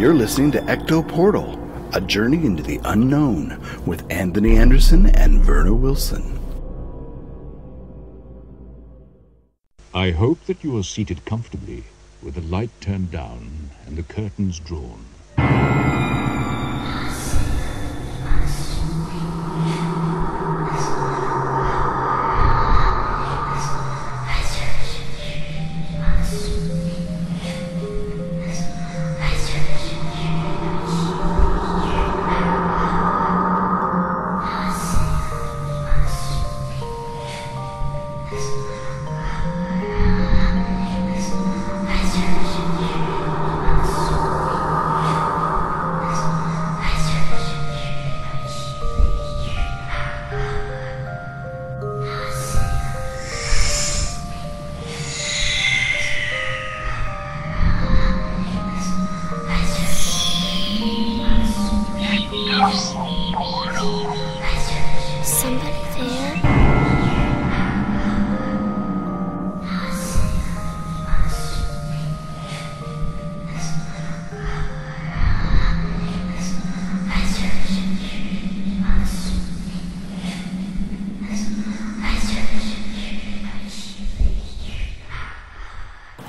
You're listening to Ecto Portal, a journey into the unknown with Anthony Anderson and Verna Wilson. I hope that you are seated comfortably with the light turned down and the curtains drawn.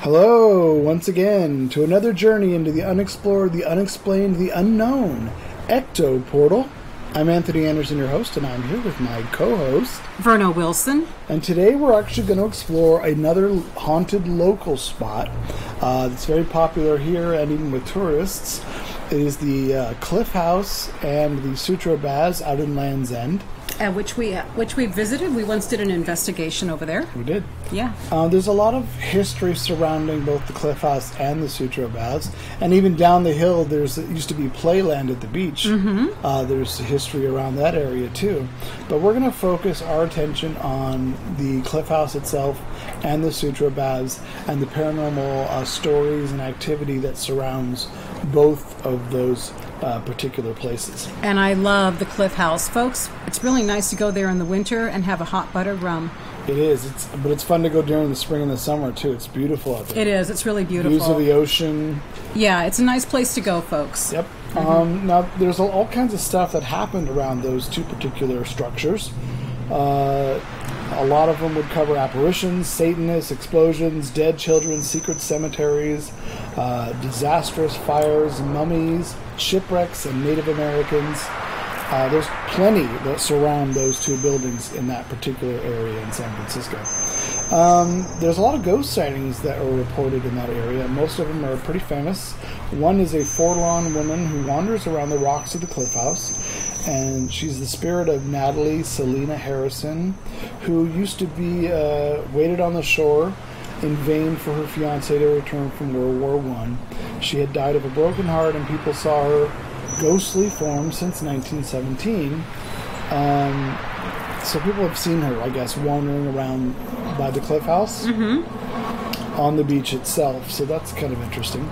Hello, once again, to another journey into the unexplored, the unexplained, the unknown, Ecto Portal. I'm Anthony Anderson, your host, and I'm here with my co-host, Verna Wilson. And today we're actually going to explore another haunted local spot that's very popular here and even with tourists. It is the Cliff House and the Sutro Baths out in Land's End. Which we visited. We once did an investigation over there. We did. Yeah. There's a lot of history surrounding both the Cliff House and the Sutro Baths, and even down the hill, it used to be playland at the beach. Mm-hmm. There's history around that area too, but we're going to focus our attention on the Cliff House itself and the Sutro Baths and the paranormal stories and activity that surrounds both of those particular places. And I love the Cliff House, folks. It's really nice to go there in the winter and have a hot buttered rum. It is. But it's fun to go during the spring and the summer too. It's beautiful out there. It is. It's really beautiful. Views of the ocean. Yeah, it's a nice place to go, folks. Yep. Mm-hmm. Now, there's all kinds of stuff that happened around those two particular structures. A lot of them would cover apparitions, Satanists, explosions, dead children, secret cemeteries, disastrous fires, mummies, shipwrecks, and Native Americans. There's plenty that surround those two buildings in that particular area in San Francisco. There's a lot of ghost sightings that are reported in that area. Most of them are pretty famous. One is a forlorn woman who wanders around the rocks of the Cliff House, and she's the spirit of Natalie Selena Harrison, who used to be waited on the shore in vain for her fiancé to return from World War I. She had died of a broken heart, and people saw her ghostly form since 1917. So people have seen her, I guess, wandering around by the Cliff House on the beach itself. So that's kind of interesting.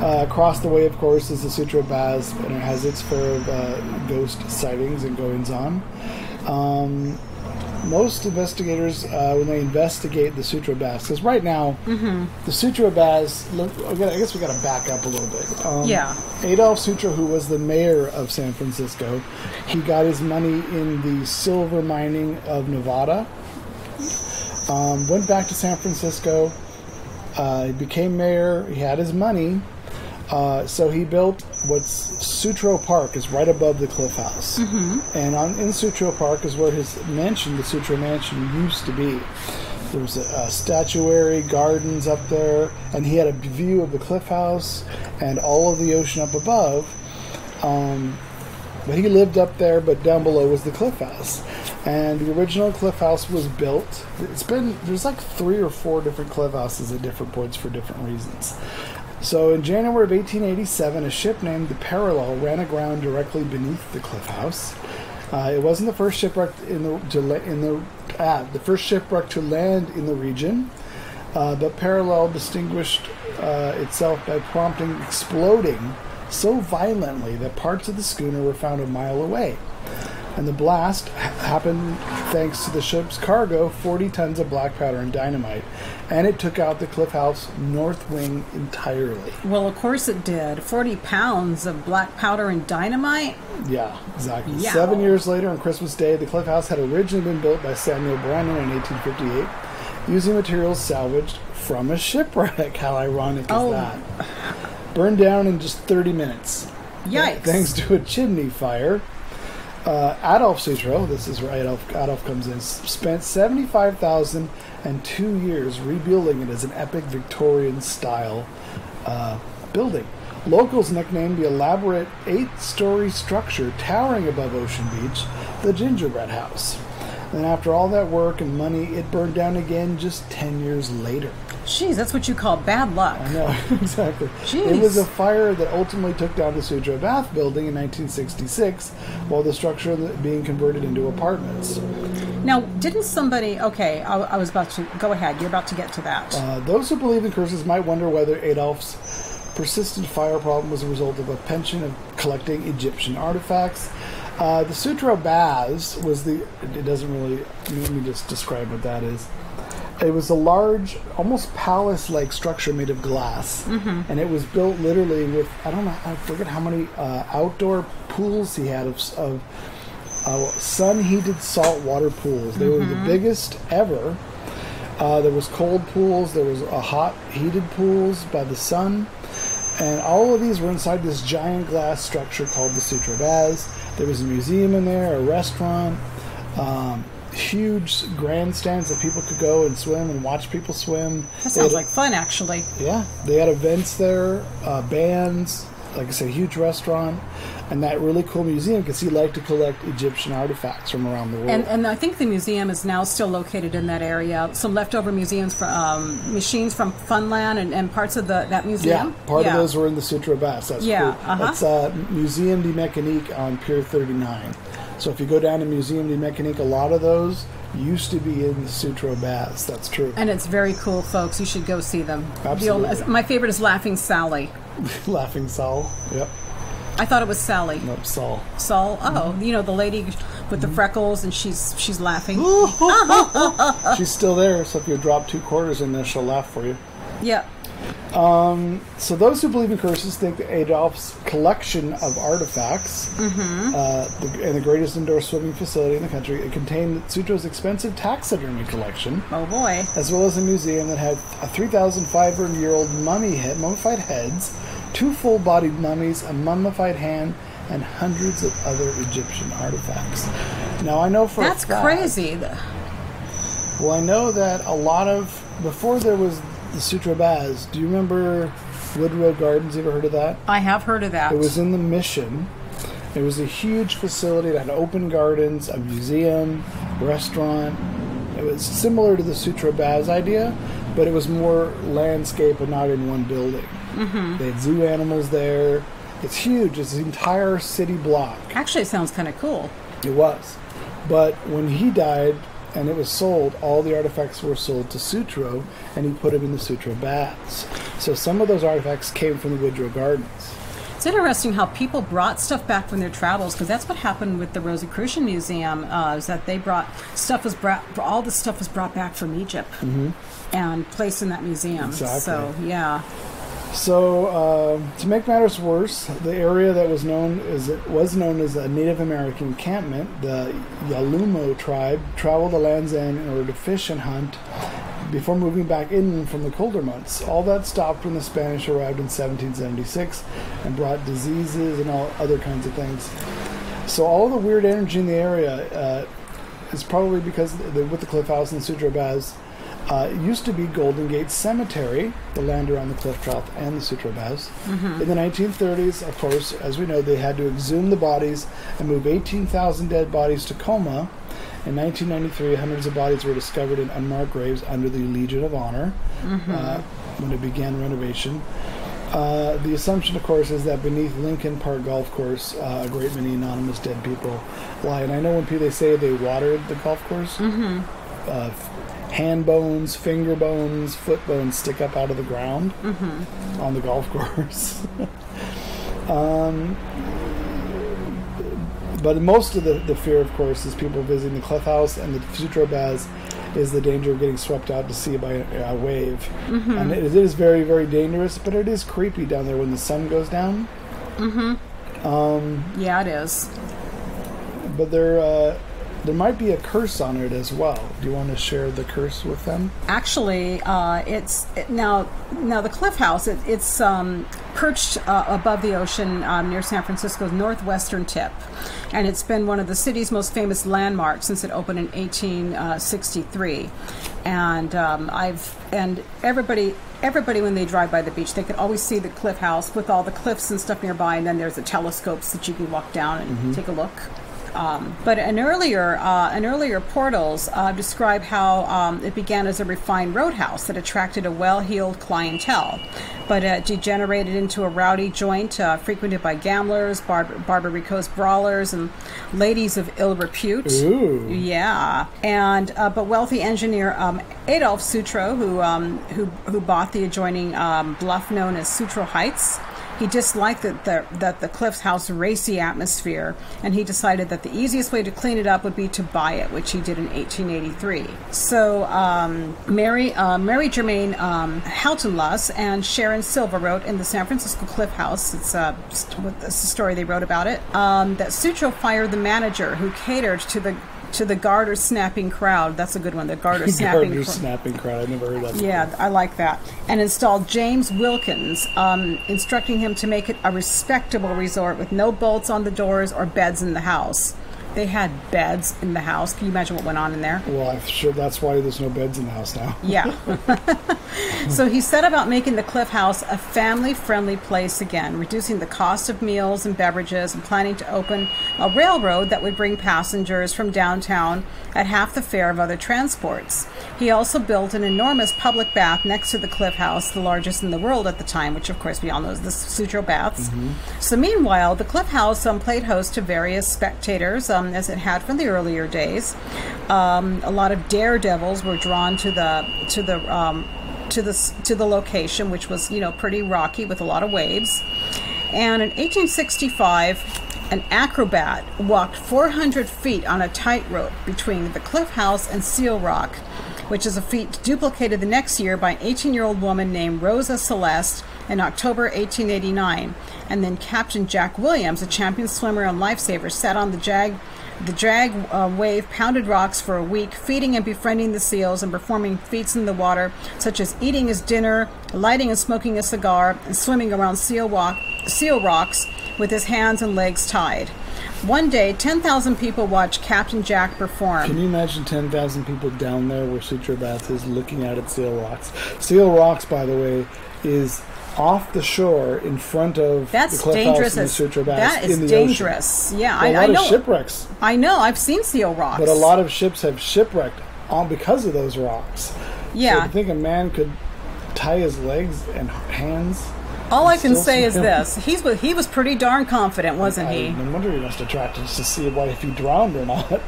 Across the way, of course, is the Sutro Baths, and it has its fair of ghost sightings and goings-on. Most investigators, when they investigate the Sutro Baths, because right now, the Sutro Baths, I guess we got to back up a little bit. Yeah. Adolph Sutro, who was the mayor of San Francisco, he got his money in the silver mining of Nevada, went back to San Francisco, he became mayor, he had his money, so he built what's Sutro Park is right above the Cliff House. And in Sutro Park is where his mansion, the Sutro Mansion, used to be. There was a statuary, gardens up there, and he had a view of the Cliff House and all of the ocean up above. But he lived up there, but down below was the Cliff House. And the original Cliff House was built. There's like 3 or 4 different Cliff Houses at different points for different reasons. So in January of 1887, a ship named the Parallel ran aground directly beneath the Cliff House. It wasn't the first shipwreck the first shipwreck to land in the region, but Parallel distinguished itself by exploding so violently that parts of the schooner were found a mile away. And the blast happened thanks to the ship's cargo, 40 tons of black powder and dynamite. and it took out the Cliff House north wing entirely. Well, of course it did. 40 pounds of black powder and dynamite? Yeah, exactly. Yeah. 7 years later, on Christmas Day, the Cliff House had originally been built by Samuel Brannan in 1858, using materials salvaged from a shipwreck. How ironic is that? Burned down in just 30 minutes. Yikes. Thanks to a chimney fire. Adolph Sutro, this is where Adolph comes in, spent $75,002 years rebuilding it as an epic Victorian-style building. Locals nicknamed the elaborate 8-story structure towering above Ocean Beach the Gingerbread House. And after all that work and money, it burned down again just 10 years later. Jeez, that's what you call bad luck. I know, exactly. Jeez. It was a fire that ultimately took down the Sutro Bath building in 1966, while the structure being converted into apartments. Now, didn't somebody... Okay, I was about to... Go ahead, you're about to get to that. Those who believe in curses might wonder whether Adolph's persistent fire problem was a result of a penchant of collecting Egyptian artifacts. The Sutro Baths was the... It doesn't really... Let me just describe what that is. It was a large, almost palace-like structure made of glass. And it was built literally with, I forget how many outdoor pools he had of sun-heated saltwater pools. They were the biggest ever. There was cold pools. There was hot, heated pools by the sun. And all of these were inside this giant glass structure called the Sutro Baths. There was a museum in there, a restaurant, huge grandstands that people could go and swim and watch people swim. That sounds like fun, actually. Yeah. They had events there, bands, like I said, huge restaurant, and that really cool museum because he liked to collect Egyptian artifacts from around the world. And I think the museum is now still located in that area. Some leftover museums from machines from Funland and parts of that museum. Yeah, part of those were in the Sutro Baths. That's cool. It's Museum de Mécanique on Pier 39. So if you go down to Museum de Mécanique, a lot of those used to be in the Sutro Baths. That's true. And it's very cool, folks. You should go see them. Absolutely. My favorite is Laughing Sally. Laughing Saul. Yep. I thought it was Sally. Nope, Saul. Saul? Oh, you know, the lady with the freckles, and she's laughing. She's still there, so if you drop 2 quarters in there, she'll laugh for you. Yeah. So those who believe in curses think that Adolph's collection of artifacts and the greatest indoor swimming facility in the country, it contained Sutro's expensive taxidermy collection. Oh boy. As well as a museum that had a 3,500-year-old mummified heads, 2 full-bodied mummies, a mummified hand, and hundreds of other Egyptian artifacts. Now I know for That's a fact, crazy. Well, I know that a lot of... Before there was the Sutro Baths, do you remember Woodrow Gardens? You ever heard of that? I have heard of that. It was in the Mission. It was a huge facility that had open gardens, a museum, restaurant. It was similar to the Sutro Baths idea, but it was more landscape and not in one building. They had zoo animals there. It's huge. It's an entire city block. Actually, it sounds kind of cool. It was. But when he died and it was sold, all the artifacts were sold to Sutro, and he put them in the Sutro Baths. So some of those artifacts came from the Woodrow Gardens. It's interesting how people brought stuff back from their travels, because that's what happened with the Rosicrucian Museum, is that they brought all the stuff was brought back from Egypt and placed in that museum. Exactly. So, yeah. So, to make matters worse, the area that was known as a Native American encampment, the Yalumo tribe, traveled to Land's End in order to fish and hunt before moving back inland from the colder months. All that stopped when the Spanish arrived in 1776 and brought diseases and all other kinds of things. So all the weird energy in the area is probably because with the Cliff House and Sutro Baths, it used to be Golden Gate Cemetery, the land around the cliff trough and the Sutro Baths. In the 1930s, of course, as we know, they had to exhume the bodies and move 18,000 dead bodies to Coma. In 1993, hundreds of bodies were discovered in unmarked graves under the Legion of Honor when it began renovation. The assumption, of course, is that beneath Lincoln Park Golf Course, a great many anonymous dead people lie. And I know when they say they watered the golf course, hand bones, finger bones, foot bones stick up out of the ground on the golf course. But most of the fear, of course, is people visiting the Cliff House and the Sutro Baths is the danger of getting swept out to sea by a wave. And it is very, very dangerous, but it is creepy down there when the sun goes down. Yeah, it is. But there might be a curse on it as well. Do you want to share the curse with them? Actually, now the Cliff House. It's perched above the ocean near San Francisco's northwestern tip, and it's been one of the city's most famous landmarks since it opened in 1863. And everybody when they drive by the beach, they can always see the Cliff House with all the cliffs and stuff nearby, and then there's the telescopes that you can walk down and take a look. But an earlier portals describe how it began as a refined roadhouse that attracted a well-heeled clientele, but it degenerated into a rowdy joint frequented by gamblers, barbaricos brawlers, and ladies of ill repute. Ooh. Yeah, and but wealthy engineer Adolph Sutro, who bought the adjoining bluff known as Sutro Heights. He disliked that the Cliff's House racy atmosphere, and he decided that the easiest way to clean it up would be to buy it, which he did in 1883. So Mary Germaine Houghtonluss and Sharon Silva wrote in the San Francisco Cliff House, it's a story they wrote about it, that Sutro fired the manager who catered to the garter snapping crowd. That's a good one. The garter snapping crowd. I never heard that before. Yeah, I like that. And installed James Wilkins, instructing him to make it a respectable resort with no bolts on the doors or beds in the house. They had beds in the house. Can you imagine what went on in there? Well, I'm sure that's why there's no beds in the house now. Yeah. So he set about making the Cliff House a family-friendly place again, reducing the cost of meals and beverages, and planning to open a railroad that would bring passengers from downtown at half the fare of other transports. He also built an enormous public bath next to the Cliff House, the largest in the world at the time, which of course we all know is the Sutro Baths. So meanwhile, the Cliff House played host to various spectators, as it had from the earlier days. A lot of daredevils were drawn to the location, which was pretty rocky with a lot of waves. And in 1865, an acrobat walked 400 feet on a tightrope between the Cliff House and Seal Rock, which is a feat duplicated the next year by an 18-year-old woman named Rosa Celeste in October 1889. And then Captain Jack Williams, a champion swimmer and lifesaver, sat on the drag wave pounded rocks for a week, feeding and befriending the seals and performing feats in the water, such as eating his dinner, lighting and smoking a cigar, and swimming around seal rocks with his hands and legs tied. One day, 10,000 people watched Captain Jack perform. Can you imagine 10,000 people down there where Sutro Baths is looking out at Seal Rocks? Seal Rocks, by the way, is off the shore in front of the Cliff House and the Sutro Baths. That is in the dangerous. Ocean. Yeah, I know. A lot of shipwrecks. I know. I've seen Seal Rocks. But a lot of ships have shipwrecked because of those rocks. Yeah. So I think a man could tie his legs and hands. All I can say is this: he was pretty darn confident, wasn't he? No wonder he must have tracked us to see if he drowned or not.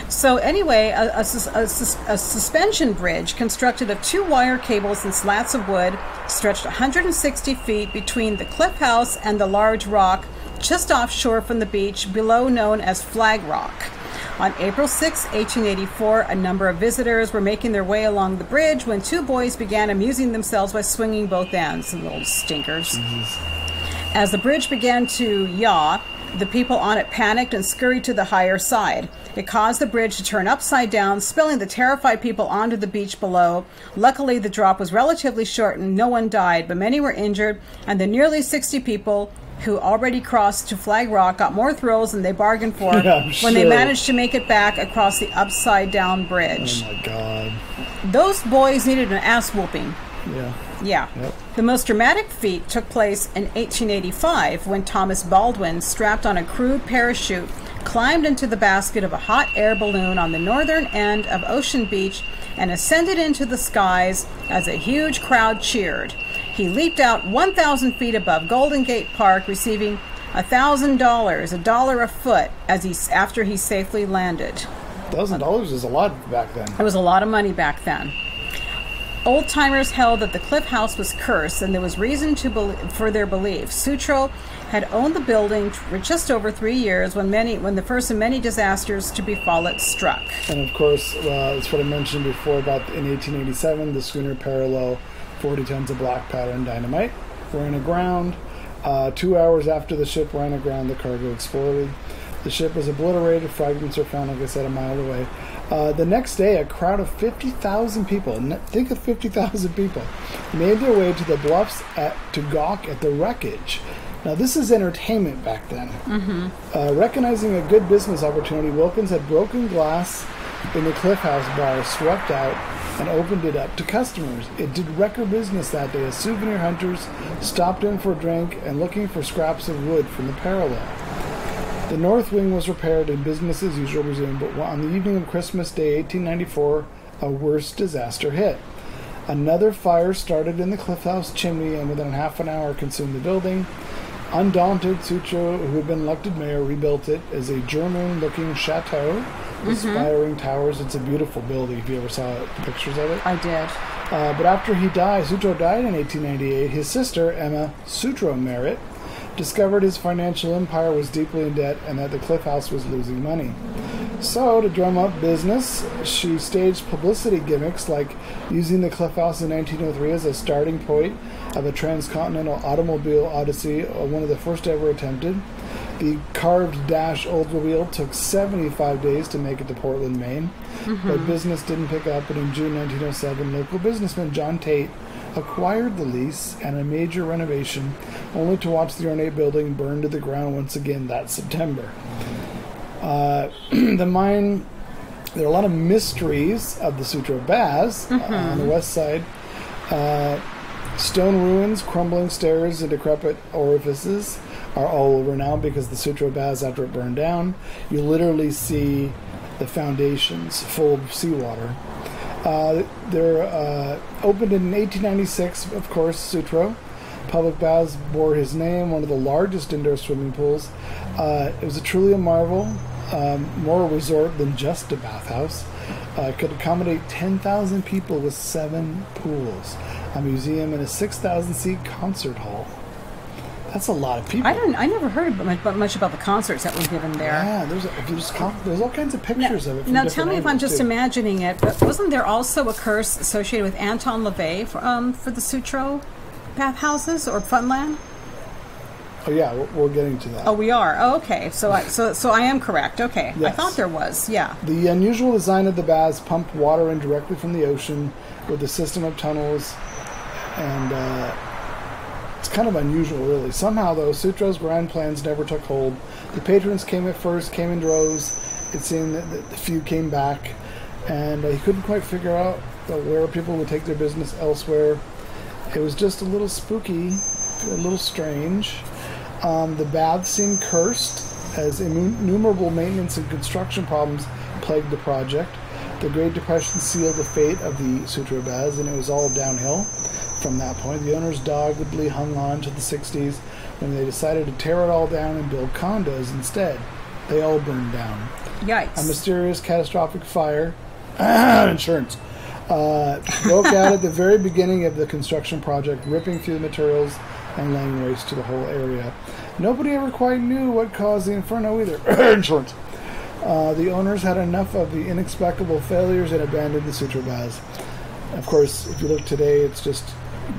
So anyway, a suspension bridge constructed of 2 wire cables and slats of wood stretched 160 feet between the Cliff House and the large rock just offshore from the beach below, known as Flag Rock. On April 6, 1884, a number of visitors were making their way along the bridge when 2 boys began amusing themselves by swinging both ends, little stinkers. As the bridge began to yaw, the people on it panicked and scurried to the higher side. It caused the bridge to turn upside down, spilling the terrified people onto the beach below. Luckily, the drop was relatively short and no one died, but many were injured, and the nearly 60 people who already crossed to Flag Rock got more thrills than they bargained for when they managed to make it back across the upside-down bridge. Oh, my God. Those boys needed an ass whooping. Yeah. Yep. The most dramatic feat took place in 1885 when Thomas Baldwin, strapped on a crude parachute, climbed into the basket of a hot air balloon on the northern end of Ocean Beach and ascended into the skies as a huge crowd cheered. He leaped out 1,000 feet above Golden Gate Park, receiving $1,000, $1 a foot, after he safely landed. $1,000 is a lot back then. It was a lot of money back then. Old-timers held that the Cliff House was cursed, and there was reason for their belief. Sutro had owned the building for just over 3 years when the first of many disasters to befall it struck. And of course, it's what I mentioned before about in 1887, the schooner Parallel, 40 tons of black powder and dynamite, ran aground. 2 hours after the ship ran aground, the cargo exploded. The ship was obliterated. Fragments are found, like I said, a mile away. The next day, a crowd of 50,000 people, think of 50,000 people, made their way to the bluffs to gawk at the wreckage. Now, this is entertainment back then. Recognizing a good business opportunity, Wilkins had broken glass in the Cliff House bar, swept out, and opened it up to customers. It did record business that day as souvenir hunters stopped in for a drink and looking for scraps of wood from the Parallel. The north wing was repaired and business as usual resumed, but on the evening of Christmas Day, 1894, a worse disaster hit. Another fire started in the Cliff House chimney and within half an hour consumed the building. Undaunted, Sutro, who had been elected mayor, rebuilt it as a German-looking chateau with spiraling towers. It's a beautiful building, if you ever saw pictures of it. I did. But after Sutro died in 1898, his sister, Emma Sutro Merritt, discovered his financial empire was deeply in debt and that the Cliff House was losing money. So, to drum up business, she staged publicity gimmicks like using the Cliff House in 1903 as a starting point of a transcontinental automobile odyssey, one of the first ever attempted. The carved dash Oldsmobile took 75 days to make it to Portland, Maine. But business didn't pick up, and in June 1907, local businessman John Tate acquired the lease and a major renovation, only to watch the ornate building burn to the ground once again that September. The mine, there are a lot of mysteries of the Sutro Baths on the west side. Stone ruins, crumbling stairs, and decrepit orifices are all over now because the Sutro Baths, after it burned down, you literally see the foundations full of seawater. They're opened in 1896, of course, Sutro. Public baths bore his name, one of the largest indoor swimming pools. It was truly a marvel, more a resort than just a bathhouse. It could accommodate 10,000 people with 7 pools, a museum, and a 6,000-seat concert hall. That's a lot of people. I never heard much about the concerts that were given there. Yeah, there's all kinds of pictures of it. Now tell me if I'm just imagining it, but wasn't there also a curse associated with Anton LaVey for the Sutro bathhouses or Funland? Oh yeah, we're getting to that. Oh, we are. Oh, okay. So I am correct. Okay, yes. I thought there was. Yeah. The unusual design of the baths pumped water in directly from the ocean with a system of tunnels, and it's kind of unusual, really. Somehow, though, Sutro's grand plans never took hold. The patrons came in droves. It seemed that the few came back, and he couldn't quite figure out where people would take their business elsewhere. It was just a little spooky, a little strange. The baths seemed cursed, as innumerable maintenance and construction problems plagued the project. The Great Depression sealed the fate of the Sutro Baths, and it was all downhill from that point. The owners doggedly hung on to the 60s when they decided to tear it all down and build condos instead. They all burned down. Yikes. A mysterious, catastrophic fire, insurance, broke out at the very beginning of the construction project, ripping through the materials and laying waste to the whole area. Nobody ever quite knew what caused the inferno either. Insurance. The owners had enough of the inexplicable failures and abandoned the Sutro Baths. Of course, if you look today, it's just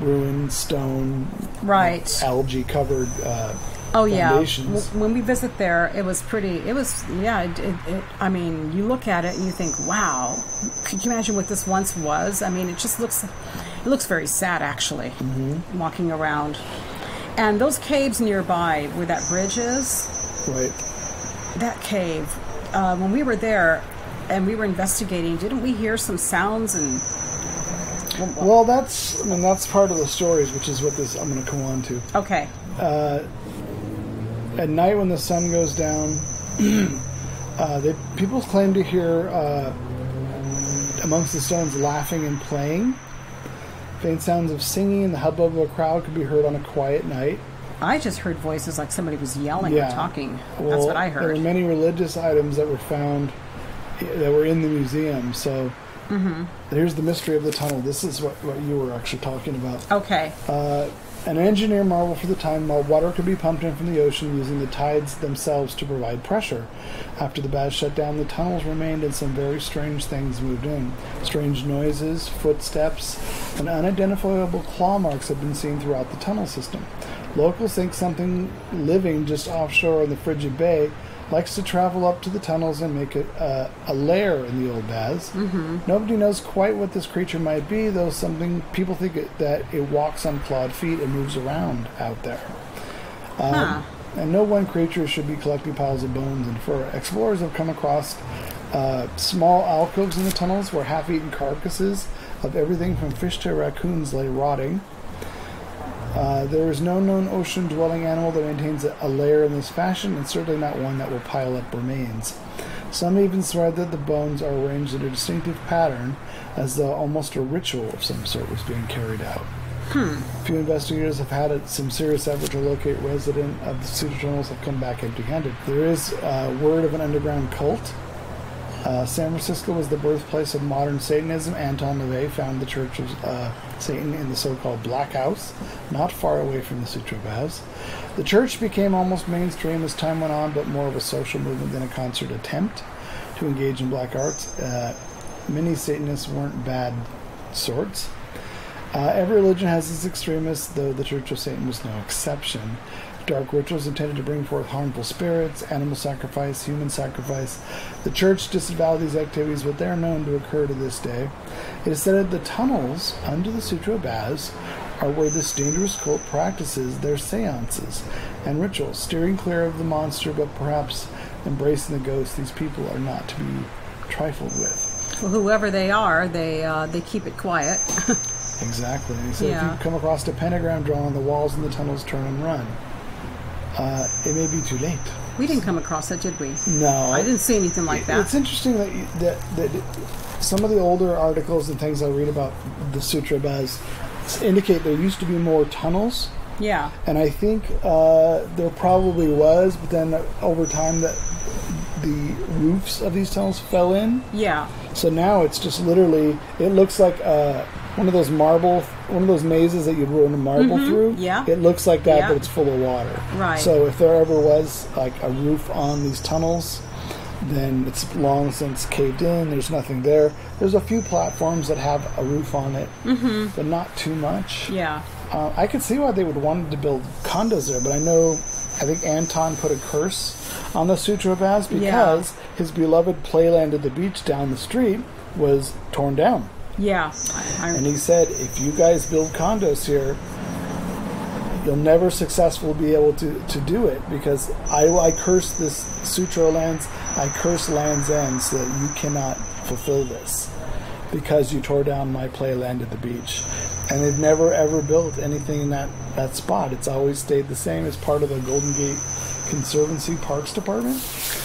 ruined stone, right, algae-covered oh foundations. Yeah. When we visit there, it was pretty. It was I mean, you look at it and you think, wow. Could you imagine what this once was? I mean, it just looks very sad, actually. Walking around, and those caves nearby where that bridge is, right? That cave. When we were there and we were investigating, didn't we hear some sounds and? Well, that's part of the stories, which is what I'm going to go on to. Okay. At night when the sun goes down, people claim to hear amongst the stones laughing and playing. Faint sounds of singing and the hubbub of a crowd could be heard on a quiet night. I just heard voices like somebody was yelling or talking. Well, that's what I heard. There were many religious items that were found that were in the museum, so Here's the mystery of the tunnel. This is what you were actually talking about. Okay. An engineer marveled for the time while water could be pumped in from the ocean using the tides themselves to provide pressure. After the baths shut down, the tunnels remained and some very strange things moved in. Strange noises, footsteps, and unidentifiable claw marks have been seen throughout the tunnel system. Locals think something living just offshore in the frigid bay likes to travel up to the tunnels and make a lair in the old baths. Nobody knows quite what this creature might be, though people think that it walks on clawed feet and moves around out there. And no one creature should be collecting piles of bones and fur. Explorers have come across small alcoves in the tunnels where half-eaten carcasses of everything from fish to raccoons lay rotting. There is no known ocean-dwelling animal that maintains a lair in this fashion, and certainly not one that will pile up remains. Some even swear that the bones are arranged in a distinctive pattern, as though almost a ritual of some sort was being carried out. A few investigators have had some serious effort to locate resident of the Sutro tunnels have come back empty-handed. There is word of an underground cult. San Francisco was the birthplace of modern Satanism. Anton LaVey founded the Church of Satan in the so-called Black House, not far away from the Sutro Baths. The church became almost mainstream as time went on, but more of a social movement than a concert attempt to engage in black arts. Many Satanists weren't bad sorts. Every religion has its extremists, though the Church of Satan was no exception. Dark rituals intended to bring forth harmful spirits, animal sacrifice, human sacrifice. The church disavowed these activities, but they are known to occur to this day. It is said that the tunnels under the Sutro Baths are where this dangerous cult practices their seances and rituals, steering clear of the monster, but perhaps embracing the ghost. These people are not to be trifled with. Well, whoever they are, they keep it quiet. Exactly. So if you come across a pentagram drawn on the walls in the tunnels, turn and run. It may be too late. We didn't come across that, did we? No. I didn't see anything like that. It's interesting that some of the older articles and things I read about the Sutro Baths indicate there used to be more tunnels. Yeah. And I think there probably was, but then over time the roofs of these tunnels fell in. Yeah. So now it's just literally, it looks like one of those mazes that you'd run a marble through. Yeah. It looks like that, but it's full of water. Right. So if there ever was like a roof on these tunnels, then it's long since caved in. There's nothing there. There's a few platforms that have a roof on it, but not too much. Yeah. I could see why they would want to build condos there, but I think Anton put a curse on the Sutro Baths because his beloved playland at the beach down the street was torn down. Yeah. And he said, if you guys build condos here, you'll never successfully be able to do it, because I curse this Sutro lands, I curse Land's End, so that you cannot fulfill this, because you tore down my playland at the beach. And they've never ever built anything in that spot. It's always stayed the same as part of the Golden Gate Conservancy Parks Department.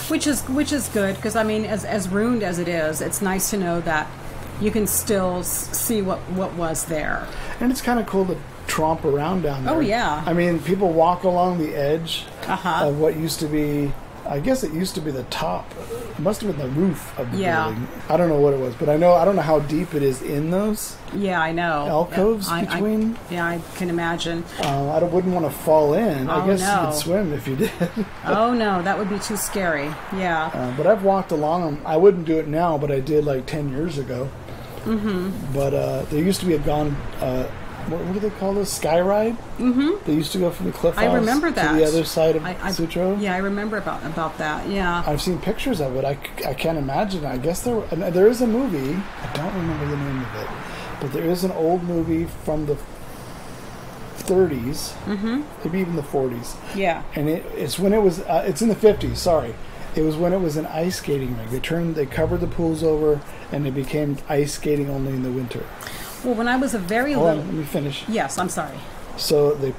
Which is good, because I mean, as ruined as it is, it's nice to know that you can still see what was there. And it's kind of cool to tromp around down there. Oh, yeah. I mean, people walk along the edge of what used to be, I guess it used to be the top. It must have been the roof of the building. I don't know what it was, but I don't know how deep it is in those. Yeah, I know. Alcoves between. I can imagine. I wouldn't want to fall in. I guess you could swim if you did. Oh, no, that would be too scary. Yeah. But I've walked along them. I wouldn't do it now, but I did like 10 years ago. But there used to be what do they call this? Sky ride? They used to go from the cliff house to the other side of Sutro. Yeah, I remember about that. Yeah, I've seen pictures of it. I can't imagine. I guess there is a movie. I don't remember the name of it, but there is an old movie from the 30s, maybe even the 40s. Yeah, and it's when it was. It's in the 50s. Sorry. It was when it was an ice skating rink. They covered the pools over, and it became ice skating only in the winter. Well, when I was a very Hold little... on, let me finish. Yes, I'm sorry. So they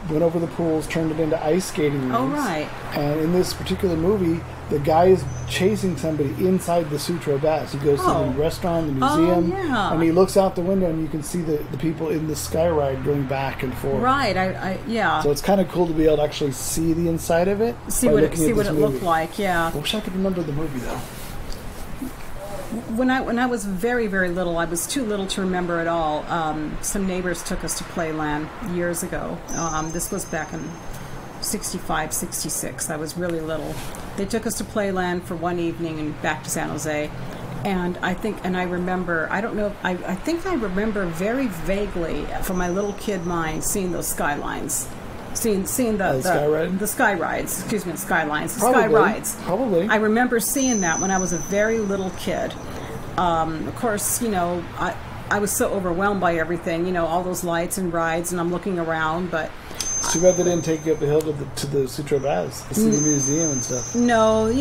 went over the pools, turned it into ice skating rinks. Oh, right. And in this particular movie, the guy is chasing somebody inside the Sutro Baths. He goes to the restaurant, the museum, and he looks out the window, and you can see the people in the sky ride going back and forth. Right, yeah. So it's kind of cool to be able to actually see the inside of it. See what it looked like, yeah. I wish I could remember the movie, though. When I was very, very little, I was too little to remember it all. Some neighbors took us to Playland years ago. This was back in 65, 66. I was really little. They took us to Playland for one evening and back to San Jose. And I remember, I don't know, I think I remember very vaguely from my little kid mind seeing those skylines. Seeing the sky ride? The sky rides, excuse me, the skylines, the Probably. sky rides. Probably. I remember seeing that when I was a very little kid. Of course, I was so overwhelmed by everything, all those lights and rides, and I'm looking around, but... It's too bad they didn't take you up the hill to the Sutro Baths, to see the museum and stuff. No,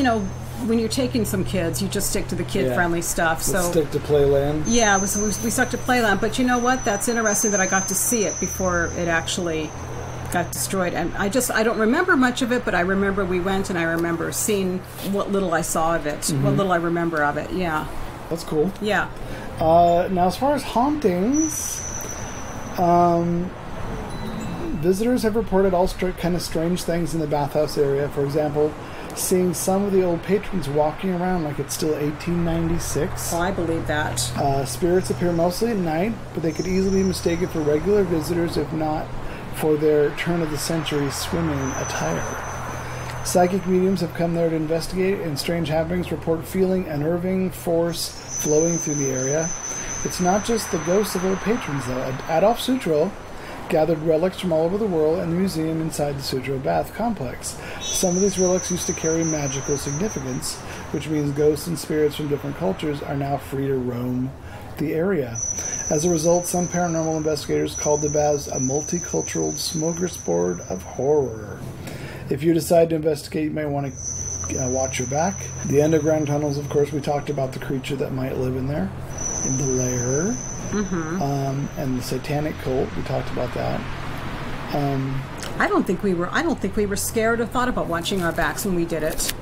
when you're taking some kids, you just stick to the kid-friendly stuff. Let's stick to Playland. Yeah, we stuck to Playland, but you know what? That's interesting that I got to see it before it actually got destroyed. And I don't remember much of it, but I remember we went and I remember seeing what little I saw of it, what little I remember of it. Yeah. That's cool. Yeah. Now, as far as hauntings, visitors have reported all kind of strange things in the bathhouse area. For example, seeing some of the old patrons walking around like it's still 1896. Oh, I believe that. Spirits appear mostly at night, but they could easily be mistaken for regular visitors if not for their turn-of-the-century swimming attire. Psychic mediums have come there to investigate, and strange happenings report feeling unnerving force flowing through the area. It's not just the ghosts of old patrons, though. Adolph Sutro gathered relics from all over the world in the museum inside the Sutro Bath complex. Some of these relics used to carry magical significance, which means ghosts and spirits from different cultures are now free to roam the area. As a result, some paranormal investigators called the baths a multicultural smorgasbord of horror. If you decide to investigate, you may want to watch your back. The underground tunnels, of course, we talked about the creature that might live in there, in the lair. And the satanic cult, we talked about that. I don't think we were scared or thought about watching our backs when we did it.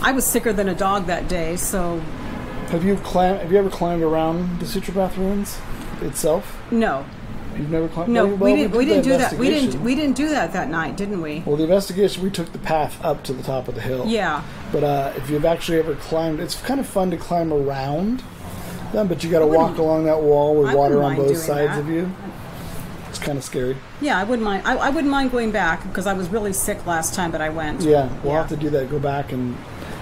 I was sicker than a dog that day, so... Have you ever climbed around the Sutro Bath ruins itself? No. You've never climbed? No, well, we didn't do that. We investigation. didn't do that night, didn't we? Well, the investigation, we took the path up to the top of the hill. Yeah. But if you've actually ever climbed, it's kind of fun to climb around them, but you got to walk along that wall with water on both sides of you. It's kind of scary. Yeah, I wouldn't mind. I wouldn't mind going back because I was really sick last time that I went. Yeah, we'll have to do that. Go back and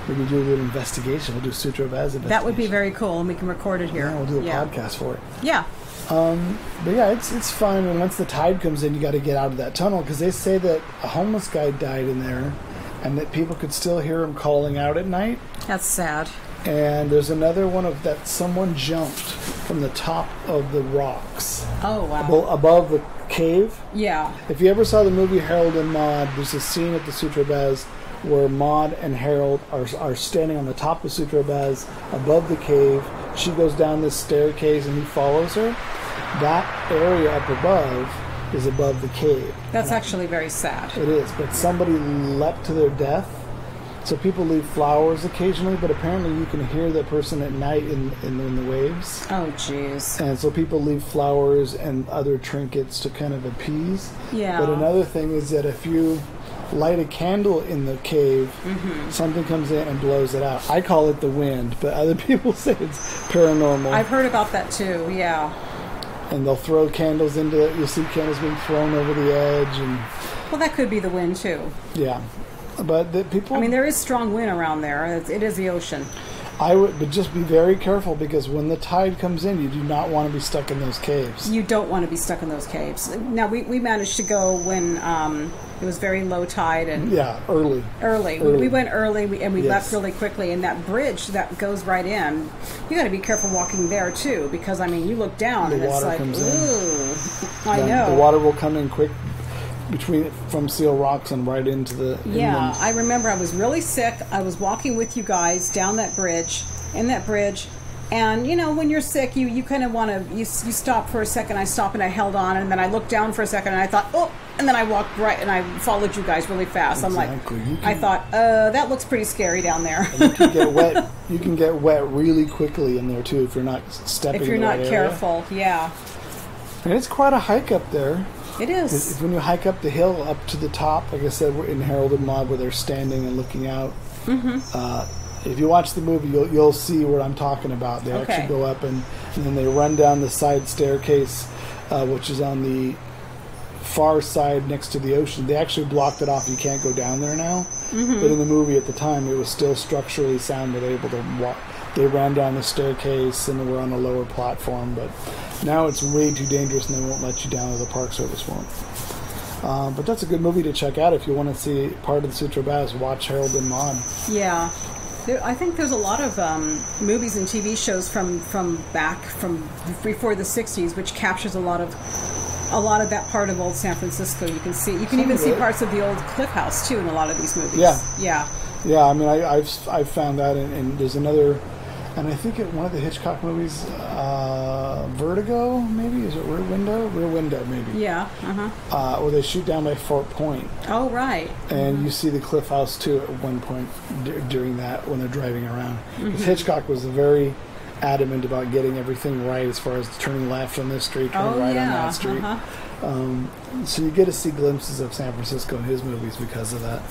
maybe do a little investigation. We'll do Sutro Baths investigation. That would be very cool, and we can record it here. Yeah, we'll do a podcast for it. Yeah. But yeah, it's fun. And once the tide comes in, you got to get out of that tunnel because they say that a homeless guy died in there, and that people could still hear him calling out at night. That's sad. And there's another one of that someone jumped from the top of the rocks. Oh, wow. Above the cave. Yeah. If you ever saw the movie Harold and Maude, there's a scene at the Sutro Baths where Maude and Harold are standing on the top of Sutro Baths above the cave. She goes down this staircase and he follows her. That area up above is above the cave. That's actually very sad. It is, but somebody leapt to their death. So people leave flowers occasionally, but apparently you can hear the person at night in the waves. Oh, jeez. And so people leave flowers and other trinkets to kind of appease. Yeah. But another thing is that if you light a candle in the cave, something comes in and blows it out. I call it the wind, but other people say it's paranormal. I've heard about that too, yeah. And they'll throw candles into it. You'll see candles being thrown over the edge. And well, that could be the wind too. yeah. But the people... I mean, there is strong wind around there. It is the ocean. But just be very careful because when the tide comes in, you do not want to be stuck in those caves. You don't want to be stuck in those caves. Now, we managed to go when it was very low tide. And early. We went early and we left really quickly. And that bridge that goes right in, you got to be careful walking there too because, I mean, you look down and it's like, ooh, I know. The water will come in quick from Seal Rocks and right into the inland. I remember I was really sick. I was walking with you guys down that bridge, and you know when you're sick, you kind of want to you stop for a second. I stopped and I held on, and then I looked down for a second, and I thought, oh, and then I walked right and I followed you guys really fast. Exactly. I thought, that looks pretty scary down there. And you can get wet. You can get wet really quickly in there too if you're not stepping. If you're in the not right careful, area. And it's quite a hike up there. It is. When you hike up the hill up to the top, like I said, in Harold and Maude, where they're standing and looking out, if you watch the movie, you'll see what I'm talking about. They actually go up and then they run down the side staircase, which is on the far side next to the ocean. They actually blocked it off. You can't go down there now. But in the movie at the time, it was still structurally sound. They're able to walk. They ran down the staircase and they were on a lower platform. But now it's way too dangerous and they won't let you down, or the Park Service won't. But that's a good movie to check out if you want to see part of the Sutro Baths. Watch Harold and Maude. Yeah. I think there's a lot of movies and TV shows from before the 60s, which captures a lot of that part of old San Francisco. You can even see parts of the old Cliff House too in a lot of these movies. Yeah. I mean, I've found that, and there's another, and I think one of the Hitchcock movies, Vertigo, maybe, is it Rear Window, maybe. Yeah. Where they shoot down by Fort Point. Oh, right. And you see the Cliff House too at one point during that when they're driving around. Because Hitchcock was very adamant about getting everything right as far as turning left on this street, turning right on that street. So you get to see glimpses of San Francisco in his movies because of that.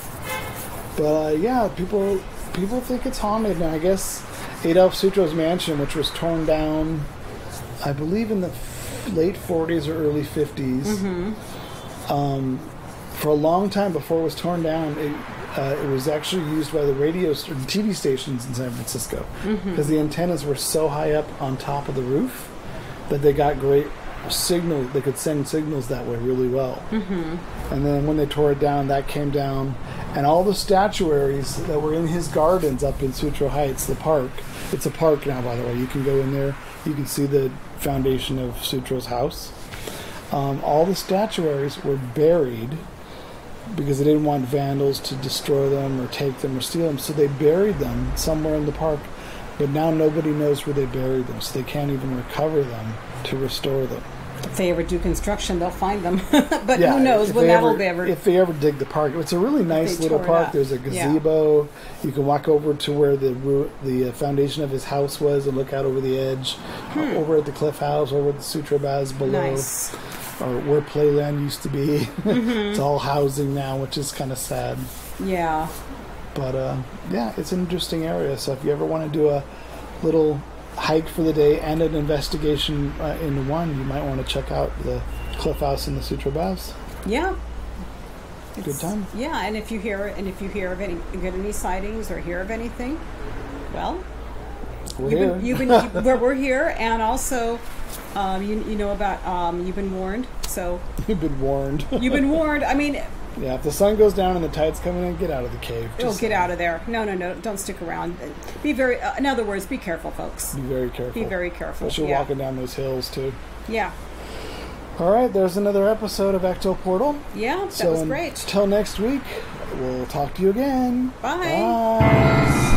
But people think it's haunted, and I guess Adolph Sutro's mansion, which was torn down, I believe in the late 40s or early 50s. For a long time before it was torn down, it was actually used by the radio or TV stations in San Francisco because the antennas were so high up on top of the roof that they got great signal. They could send signals that way really well. And then when they tore it down, that came down, and all the statuaries that were in his gardens up in Sutro Heights, the park. It's a park now, by the way. You can go in there. You can see the foundation of Sutro's house. All the statuaries were buried because they didn't want vandals to destroy them or take them or steal them, so they buried them somewhere in the park. But now nobody knows where they buried them, so they can't even recover them to restore them. If they ever do construction, they'll find them. But who knows when that'll be ever... If they ever dig the park. It's a really nice little park. There's a gazebo. You can walk over to where the foundation of his house was and look out over the edge. Over at the Cliff House, over at the Sutro Baths below. Nice. Or where Playland used to be. It's all housing now, which is kind of sad. Yeah. But, it's an interesting area. So if you ever want to do a little hike for the day and an investigation in one, you might want to check out the Cliff House and the Sutro Baths. Yeah. Good time. Yeah, and if you hear of any sightings or hear of anything, well, we're here, and also you know about you've been warned. So you've been warned. You've been warned. I mean, yeah, if the sun goes down and the tide's coming in, get out of the cave. Get out of there. No, don't stick around. Be very. In other words, be careful, folks. Be very careful. Be very careful. Especially walking down those hills too. Yeah. All right, there's another episode of Ecto Portal. Yeah, that was great. Until next week, we'll talk to you again. Bye. Bye.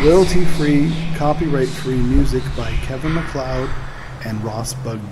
Royalty-free, copyright-free music by Kevin MacLeod and Ross Bugden.